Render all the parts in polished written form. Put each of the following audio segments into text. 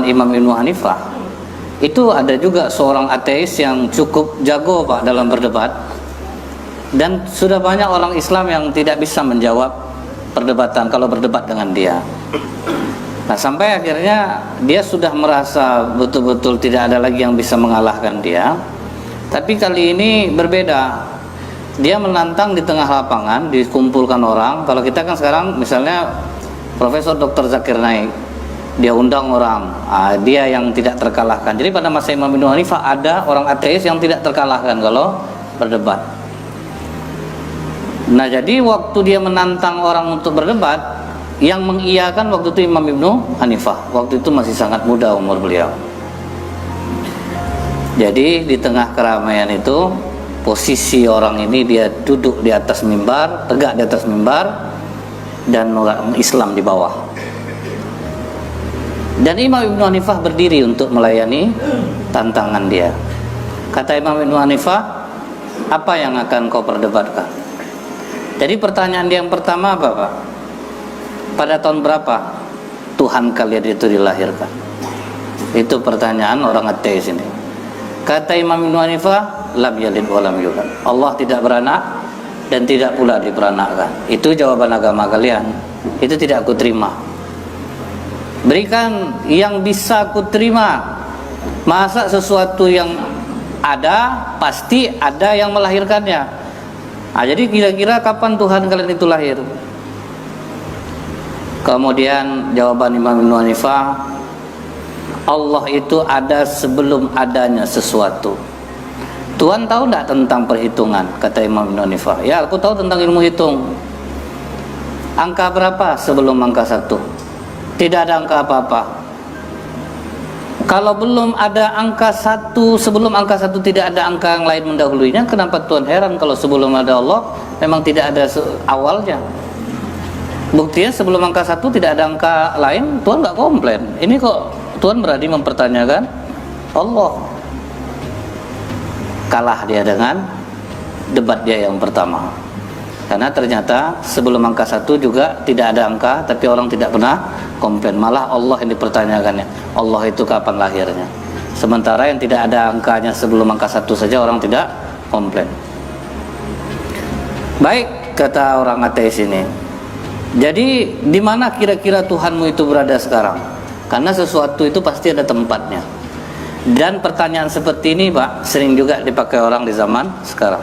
Imam Ibnu Hanifah, itu ada juga seorang ateis yang cukup jago Pak dalam berdebat, dan sudah banyak orang Islam yang tidak bisa menjawab perdebatan kalau berdebat dengan dia. Nah, sampai akhirnya dia sudah merasa betul-betul tidak ada lagi yang bisa mengalahkan dia. Tapi kali ini berbeda. Dia menantang di tengah lapangan, dikumpulkan orang. Kalau kita kan sekarang misalnya Profesor Dr. Zakir Naik, dia undang orang, dia yang tidak terkalahkan. Jadi pada masa Imam Ibnu Hanifah ada orang ateis yang tidak terkalahkan kalau berdebat. Nah, jadi waktu dia menantang orang untuk berdebat, yang mengiyakan waktu itu Imam Ibnu Hanifah. Waktu itu masih sangat muda umur beliau. Jadi di tengah keramaian itu, posisi orang ini dia duduk di atas mimbar, tegak di atas mimbar, dan orang Islam di bawah. Dan Imam Ibnu Hanifah berdiri untuk melayani tantangan dia. Kata Imam Ibnu Hanifah, apa yang akan kau perdebatkan? Jadi pertanyaan dia yang pertama apa, Pak? Pada tahun berapa Tuhan kalian itu dilahirkan? Itu pertanyaan orang ateis ini. Kata Imam Ibnu Hanifah, lam yalid wa lam yulad. Allah tidak beranak dan tidak pula diperanakkan. Itu jawaban agama kalian. Itu tidak aku terima. Berikan yang bisa aku terima. Masa sesuatu yang ada pasti ada yang melahirkannya. Nah, jadi kira-kira kapan Tuhan kalian itu lahir? Kemudian jawaban Imam Ibnu Hanifah, Allah itu ada sebelum adanya sesuatu. Tuhan tahu tidak tentang perhitungan? Kata Imam Ibnu Hanifah, ya aku tahu tentang ilmu hitung. Angka berapa sebelum angka 1? Tidak ada angka apa-apa. Kalau belum ada angka 1, sebelum angka 1 tidak ada angka yang lain mendahulunya, kenapa Tuhan heran kalau sebelum ada Allah memang tidak ada awalnya? Buktinya sebelum angka 1 tidak ada angka lain, Tuhan nggak komplain. Ini kok Tuhan berani mempertanyakan Allah. Kalah dia dengan debat dia yang pertama. Karena ternyata sebelum angka 1 juga tidak ada angka, tapi orang tidak pernah komplain. Malah Allah yang dipertanyakannya. Allah itu kapan lahirnya? Sementara yang tidak ada angkanya sebelum angka 1 saja orang tidak komplain. Baik, kata orang ateis ini. Jadi di mana kira-kira Tuhanmu itu berada sekarang? Karena sesuatu itu pasti ada tempatnya. Dan pertanyaan seperti ini, Pak, sering juga dipakai orang di zaman sekarang.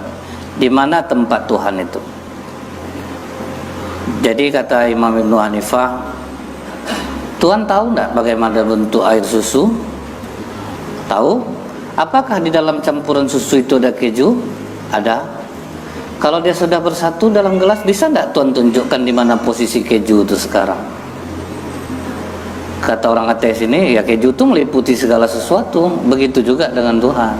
Di mana tempat Tuhan itu? Jadi kata Imam Ibnu Hanifah, Tuhan tahu enggak bagaimana bentuk air susu? Tahu? Apakah di dalam campuran susu itu ada keju? Ada. Kalau dia sudah bersatu dalam gelas, bisa enggak Tuhan tunjukkan di mana posisi keju itu sekarang? Kata orang ateis ini, ya keju itu meliputi segala sesuatu. Begitu juga dengan Tuhan.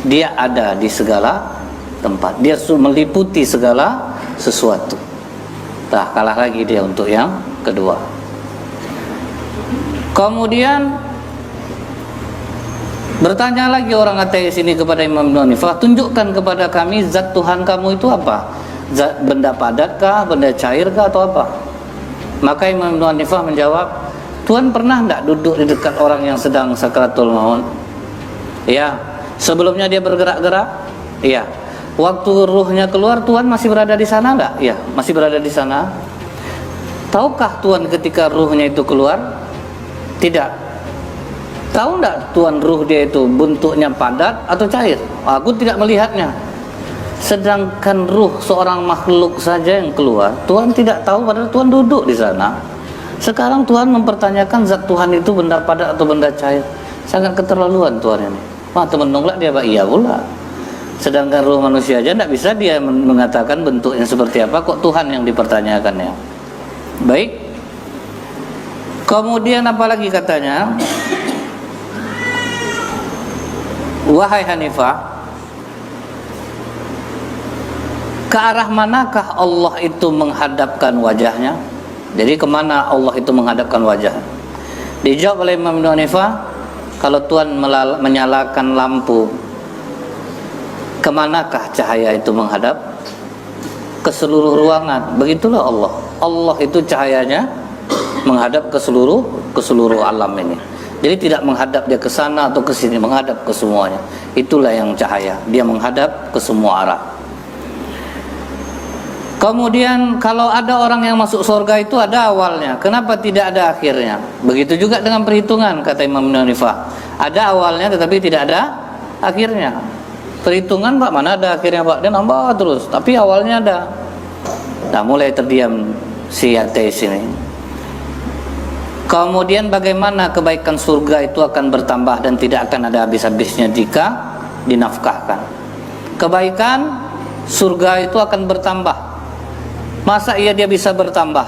Dia ada di segala tempat. Dia meliputi segala sesuatu. Nah, kalah lagi dia untuk yang kedua. Kemudian bertanya lagi orang ateis ini kepada Imam Ibnu Hanifah, tunjukkan kepada kami zat Tuhan kamu itu apa? Zat benda padatkah, benda cairkah, atau apa? Maka Imam Ibnu Hanifah menjawab, Tuhan pernah enggak duduk di dekat orang yang sedang sakratul maut? Ya. Sebelumnya dia bergerak-gerak? Iya. Waktu ruhnya keluar, Tuhan masih berada di sana enggak? Iya, masih berada di sana. Tahukah Tuhan ketika ruhnya itu keluar? Tidak. Tahu enggak Tuhan ruh dia itu bentuknya padat atau cair? Aku tidak melihatnya. Sedangkan ruh seorang makhluk saja yang keluar, Tuhan tidak tahu, padahal Tuhan duduk di sana. Sekarang Tuhan mempertanyakan zat Tuhan itu benda padat atau benda cair. Sangat keterlaluan Tuhan ini. Wah, teman nolak dia, Pak. Iya pula. Sedangkan ruh manusia aja tidak bisa dia mengatakan bentuknya seperti apa, kok Tuhan yang dipertanyakannya. Baik. Kemudian apa lagi katanya? Wahai Hanifah, ke arah manakah Allah itu menghadapkan wajahnya? Jadi kemana Allah itu menghadapkan wajah? Dijawab oleh Imam Ibnu Hanifah, kalau Tuhan menyalakan lampu, kemanakah cahaya itu menghadap? Ke seluruh ruangan. Begitulah Allah. Allah itu cahayanya menghadap ke seluruh alam ini. Jadi tidak menghadap dia ke sana atau ke sini, menghadap ke semuanya. Itulah yang cahaya, dia menghadap ke semua arah. Kemudian kalau ada orang yang masuk surga itu ada awalnya, kenapa tidak ada akhirnya? Begitu juga dengan perhitungan, kata Imam Hanifah. Ada awalnya tetapi tidak ada akhirnya. Perhitungan Pak, mana ada akhirnya Pak? Dia nambah terus, tapi awalnya ada. Nah, mulai terdiam si ateis ini. Kemudian bagaimana kebaikan surga itu akan bertambah dan tidak akan ada habis-habisnya jika dinafkahkan. Kebaikan surga itu akan bertambah. Masa iya dia bisa bertambah?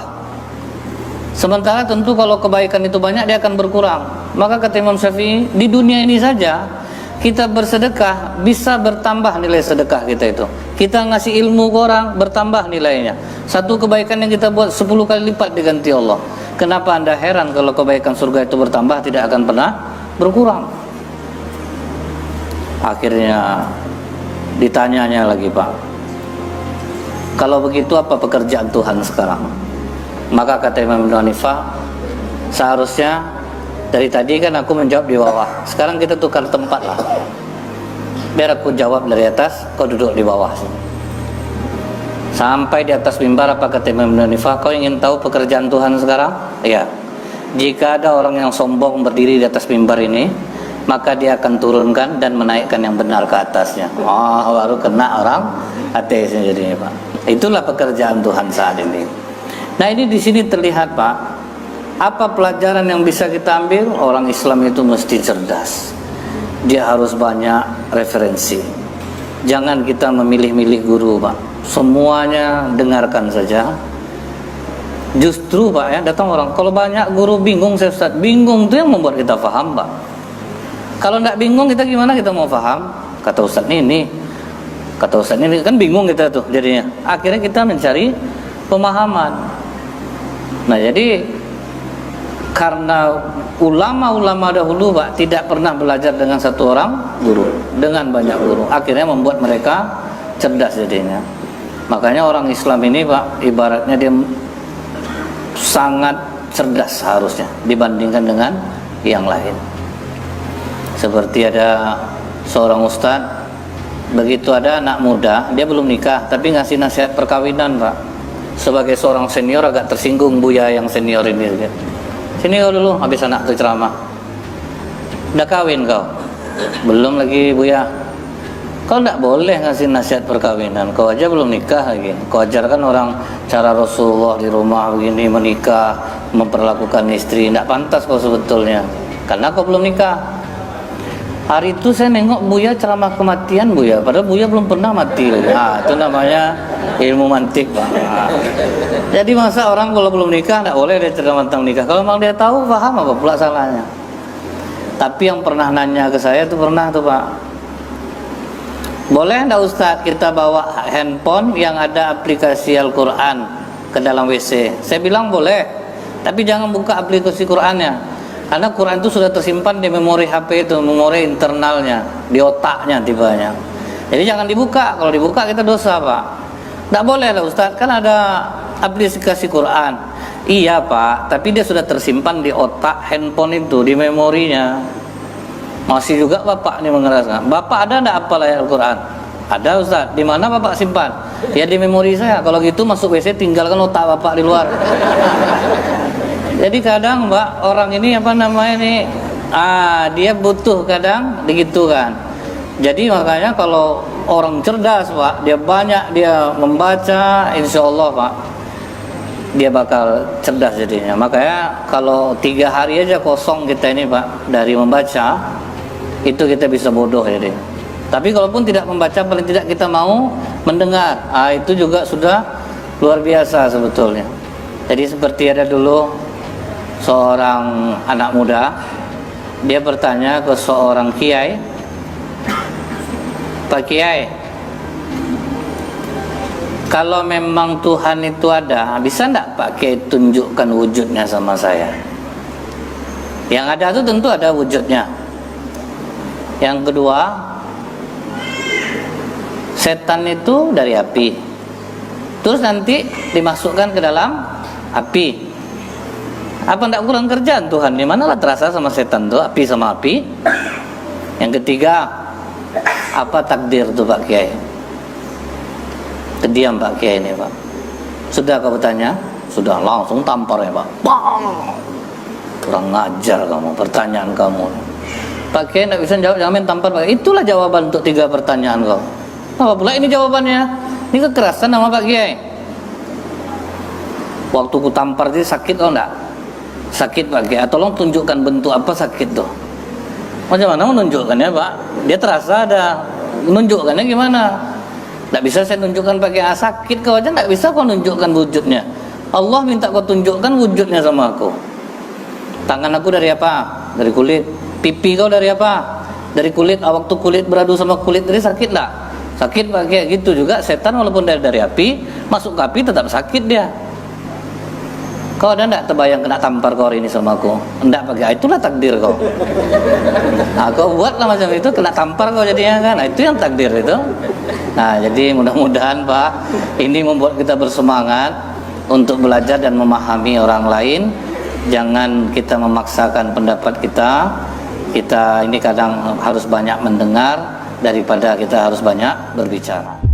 Sementara tentu kalau kebaikan itu banyak dia akan berkurang. Maka kata Imam Syafi'i, di dunia ini saja kita bersedekah bisa bertambah nilai sedekah kita itu. Kita ngasih ilmu ke orang bertambah nilainya. Satu kebaikan yang kita buat 10 kali lipat diganti Allah. Kenapa Anda heran kalau kebaikan surga itu bertambah tidak akan pernah berkurang? Akhirnya ditanyanya lagi, Pak, kalau begitu apa pekerjaan Tuhan sekarang? Maka kata Imam Hanifah, seharusnya dari tadi kan aku menjawab di bawah, sekarang kita tukar tempat lah. Biar aku jawab dari atas, kau duduk di bawah sini. Sampai di atas mimbar, apa kata Imam Hanifah, kau ingin tahu pekerjaan Tuhan sekarang? Ya. Jika ada orang yang sombong berdiri di atas mimbar ini, maka dia akan turunkan dan menaikkan yang benar ke atasnya. Baru kena orang ateisnya jadinya, Pak. Itulah pekerjaan Tuhan saat ini. Nah, ini di sini terlihat, Pak, apa pelajaran yang bisa kita ambil? Orang Islam itu mesti cerdas. Dia harus banyak referensi. Jangan kita memilih-milih guru, Pak. Semuanya dengarkan saja. Justru, Pak, ya, datang orang, kalau banyak guru bingung, saya Ustaz, bingung itu yang membuat kita paham, Pak. Kalau tidak bingung kita gimana kita mau paham? Kata Ustaz ini, kata Ustaz ini, kan bingung kita tuh jadinya. Akhirnya kita mencari pemahaman. Nah, jadi karena ulama-ulama dahulu, Pak, tidak pernah belajar dengan satu orang guru, dengan banyak guru. Akhirnya membuat mereka cerdas jadinya. Makanya orang Islam ini, Pak, ibaratnya dia sangat cerdas harusnya dibandingkan dengan yang lain. Seperti ada seorang ustadz, begitu ada anak muda, dia belum nikah tapi ngasih nasihat perkawinan, Pak. Sebagai seorang senior agak tersinggung Buya yang senior ini. Sini kau dulu, habis anak itu ceramah. Udah kawin kau? Belum lagi, Buya. Kau tidak boleh ngasih nasihat perkawinan, kau aja belum nikah lagi. Kau ajarkan orang cara Rasulullah di rumah begini, menikah, memperlakukan istri. Tidak pantas kau sebetulnya, karena kau belum nikah. Hari itu saya nengok Buya ceramah kematian, Buya, padahal Buya belum pernah mati. Nah, itu namanya ilmu mantik, Pak. Nah, jadi masa orang kalau belum nikah tidak boleh dia ceramah tentang nikah? Kalau memang dia tahu, paham, apa pula salahnya? Tapi yang pernah nanya ke saya itu pernah tuh, Pak, boleh enggak Ustaz kita bawa handphone yang ada aplikasi Al-Quran ke dalam WC? Saya bilang boleh, tapi jangan buka aplikasi Qurannya, karena Quran itu sudah tersimpan di memori HP itu, memori internalnya, di otaknya tibanya. Jadi jangan dibuka, kalau dibuka kita dosa, Pak. Tidak boleh lah Ustaz, kan ada aplikasi Quran. Iya, Pak, tapi dia sudah tersimpan di otak handphone itu, di memorinya. Masih juga Bapak ini mengerasa, Bapak ada enggak hafal ayat Al-Quran? Ada Ustaz. Di mana Bapak simpan? Ya di memori saya. Kalau gitu masuk WC tinggalkan otak Bapak di luar. Jadi kadang, Mbak, orang ini apa namanya ini, dia butuh kadang digitukan. Jadi makanya kalau orang cerdas, Pak, dia banyak dia membaca, insya Allah, Pak, dia bakal cerdas jadinya. Makanya kalau 3 hari aja kosong kita ini, Pak, dari membaca, itu kita bisa bodoh jadi. Tapi kalaupun tidak membaca, paling tidak kita mau mendengar, itu juga sudah luar biasa sebetulnya. Jadi seperti ada dulu seorang anak muda, dia bertanya ke seorang kiai, Pak Kiai, kalau memang Tuhan itu ada, bisa enggak Pak Kiai tunjukkan wujudnya sama saya? Yang ada itu tentu ada wujudnya. Yang kedua, setan itu dari api, terus nanti dimasukkan ke dalam api. Apa tidak kurang kerjaan Tuhan? Di manalah terasa sama setan tuh, api sama api. Yang ketiga, apa takdir tuh Pak Kiai? Kediam Pak Kiai ini Pak. Sudah kau bertanya? Sudah, langsung tampar ya Pak. Bang! Kurang ngajar kamu, pertanyaan kamu. Pak Kiai tidak bisa jawab, jangan main tampar Pak Kiai. Itulah jawaban untuk 3 pertanyaan kau. Apa pula ini jawabannya? Ini kekerasan sama Pak Kiai. Waktu ku tampar itu sakit kau enggak? Sakit Pak Kiai. Tolong tunjukkan bentuk apa sakit tuh. Macam mana menunjukkannya Pak? Dia terasa ada. Menunjukkannya gimana? Tidak bisa saya tunjukkan pakai sakit kau aja, tidak bisa kau tunjukkan wujudnya. Allah minta kau tunjukkan wujudnya sama aku. Tangan aku dari apa? Dari kulit. Pipi kau dari apa? Dari kulit. Waktu kulit beradu sama kulit tadi sakit tak? Sakit Pak Kiai. Gitu juga setan walaupun dari api, masuk ke api tetap sakit dia. Kau ada enggak terbayang kena tampar kau hari ini sama aku? Enggak Pak Kiai, itulah takdir kau. Nah, kau buatlah macam itu, kena tampar kau jadinya kan. Nah, itu yang takdir itu. Nah, jadi mudah-mudahan Pak, ini membuat kita bersemangat untuk belajar dan memahami orang lain. Jangan kita memaksakan pendapat kita. Kita ini kadang harus banyak mendengar daripada kita harus banyak berbicara.